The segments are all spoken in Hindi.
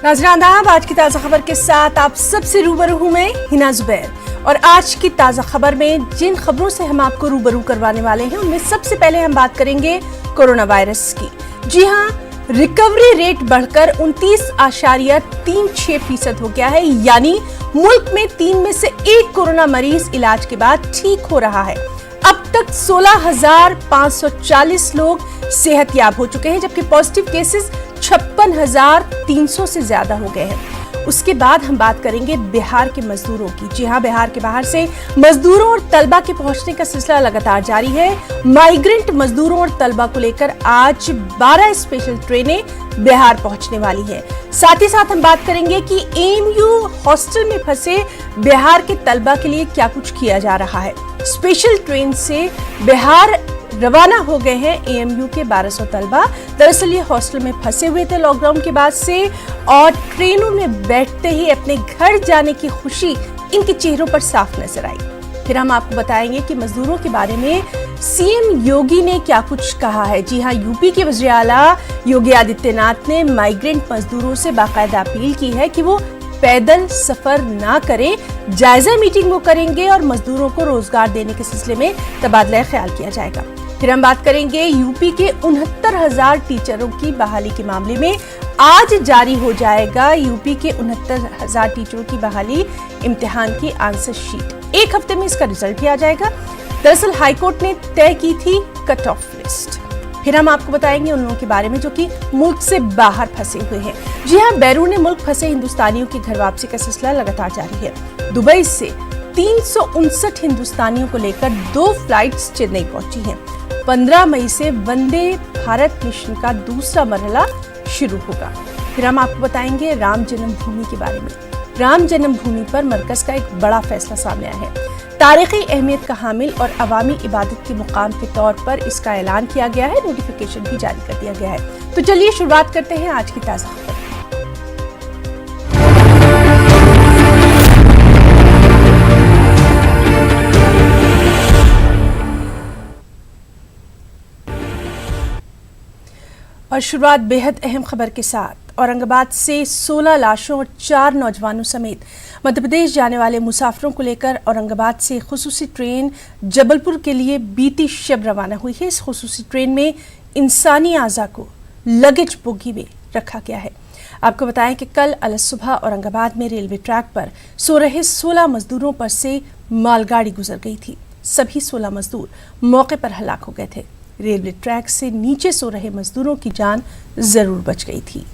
नाज़रीन आदाब, आज की ताज़ा खबर के साथ आप सबसे रूबरू हूँ मैं हिना जुबैर। और आज की ताज़ा खबर में जिन खबरों से हम आपको रूबरू करवाने वाले हैं उनमें सबसे पहले हम बात करेंगे कोरोना वायरस की। जी हाँ, रिकवरी रेट बढ़कर 29.36% हो गया है, यानी मुल्क में 3 में से 1 कोरोना मरीज इलाज के बाद ठीक हो रहा है। अब तक 16,540 लोग सेहतयाब हो चुके हैं, जबकि पॉजिटिव केसेस 56,300 से ज्यादा हो गए हैं। उसके बाद हम बात करेंगे बिहार के मजदूरों की। जी हां, बिहार के बाहर से मजदूरों और तलबा के पहुंचने का सिलसिला लगातार जारी है। माइग्रेंट मजदूरों और तलबा को लेकर आज 12 स्पेशल ट्रेनें बिहार पहुंचने वाली हैं। साथ ही साथ हम बात करेंगे कि एएमयू हॉस्टल में फंसे बिहार के तलबा के लिए क्या कुछ किया जा रहा है। स्पेशल ट्रेन से बिहार रवाना हो गए हैं एएमयू के 1200 तलबा। दरअसल ये हॉस्टल में फंसे हुए थे लॉकडाउन के बाद से, और ट्रेनों में बैठते ही अपने घर जाने की खुशी इनके चेहरों पर साफ नजर आई। फिर हम आपको बताएंगे कि मजदूरों के बारे में सीएम योगी ने क्या कुछ कहा है। जी हां, यूपी के वज़ीर आला योगी आदित्यनाथ ने माइग्रेंट मजदूरों से बाकायदा अपील की है कि वो पैदल सफर ना करें, जायजा मीटिंग वो करेंगे और मजदूरों को रोजगार देने के सिलसिले में तबादला ख्याल किया जाएगा। फिर हम बात करेंगे यूपी के 69,000 टीचरों की बहाली के मामले में। आज जारी हो जाएगा यूपी के 69,000 टीचरों की बहाली इम्तिहान की आंसर शीट। 1 हफ्ते में इसका रिजल्ट भी आ जाएगा। दरअसल हाईकोर्ट ने तय की थी कट ऑफ लिस्ट। फिर हम आपको बताएंगे उन लोगों के बारे में जो कि मुल्क से बाहर फंसे हुए हैं। जी हाँ, बैरून मुल्क फंसे हिंदुस्तानियों की घर वापसी का सिलसिला लगातार जारी है। दुबई से 359 हिंदुस्तानियों को लेकर 2 फ्लाइट्स चेन्नई पहुंची हैं। 15 मई से वंदे भारत मिशन का दूसरा मरहला शुरू होगा। फिर हम आपको बताएंगे राम जन्मभूमि के बारे में। राम जन्मभूमि पर मरकज का एक बड़ा फैसला सामने आया है। तारीखी अहमियत का हामिल और अवामी इबादत के मुकाम के तौर पर इसका ऐलान किया गया है, नोटिफिकेशन भी जारी कर दिया गया है। तो चलिए शुरुआत करते हैं आज की ताज़ा खबर। और शुरुआत बेहद अहम खबर के साथ। औरंगाबाद से 16 लाशों और 4 नौजवानों समेत मध्य प्रदेश जाने वाले मुसाफिरों को लेकर औरंगाबाद से खुसूसी ट्रेन जबलपुर के लिए बीती शब रवाना हुई है। इस खुसूसी ट्रेन में इंसानी आज़ा को लगेज बोगी में रखा गया है। आपको बताएं कि कल अलसुबह औरंगाबाद में रेलवे ट्रैक पर सो रहे 16 मजदूरों पर से मालगाड़ी गुजर गई थी। सभी 16 मजदूर मौके पर हलाक हो गए थे। रेलवे ट्रैक से नीचे सो रहे मजदूरों की जान जरूर बच गई थी।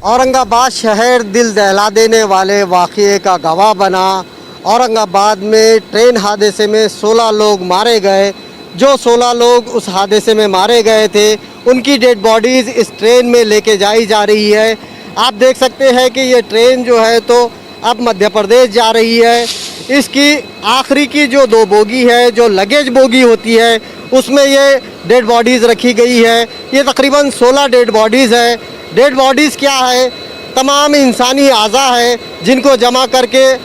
औरंगाबाद शहर दिल दहला देने वाले वाक़ये का गवाह बना। औरंगाबाद में ट्रेन हादसे में 16 लोग मारे गए। जो 16 लोग उस हादसे में मारे गए थे उनकी डेड बॉडीज़ इस ट्रेन में लेके जाई जा रही है। आप देख सकते हैं कि ये ट्रेन जो है तो अब मध्य प्रदेश जा रही है। इसकी आखिरी की जो 2 बोगी है, जो लगेज बोगी होती है, उसमें ये डेड बॉडीज़ रखी गई है। ये तकरीबन 16 डेड बॉडीज़ है। डेड बॉडीज़ क्या है? तमाम इंसानी आज़ा है जिनको जमा करके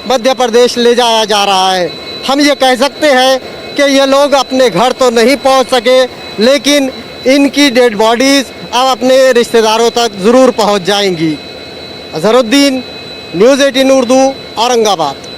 मध्य प्रदेश ले जाया जा रहा है। हम ये कह सकते हैं कि ये लोग अपने घर तो नहीं पहुंच सके, लेकिन इनकी डेड बॉडीज़ अब अपने रिश्तेदारों तक ज़रूर पहुंच जाएंगी। अज़हरुद्दीन, न्यूज़ 18 उर्दू, औरंगाबाद।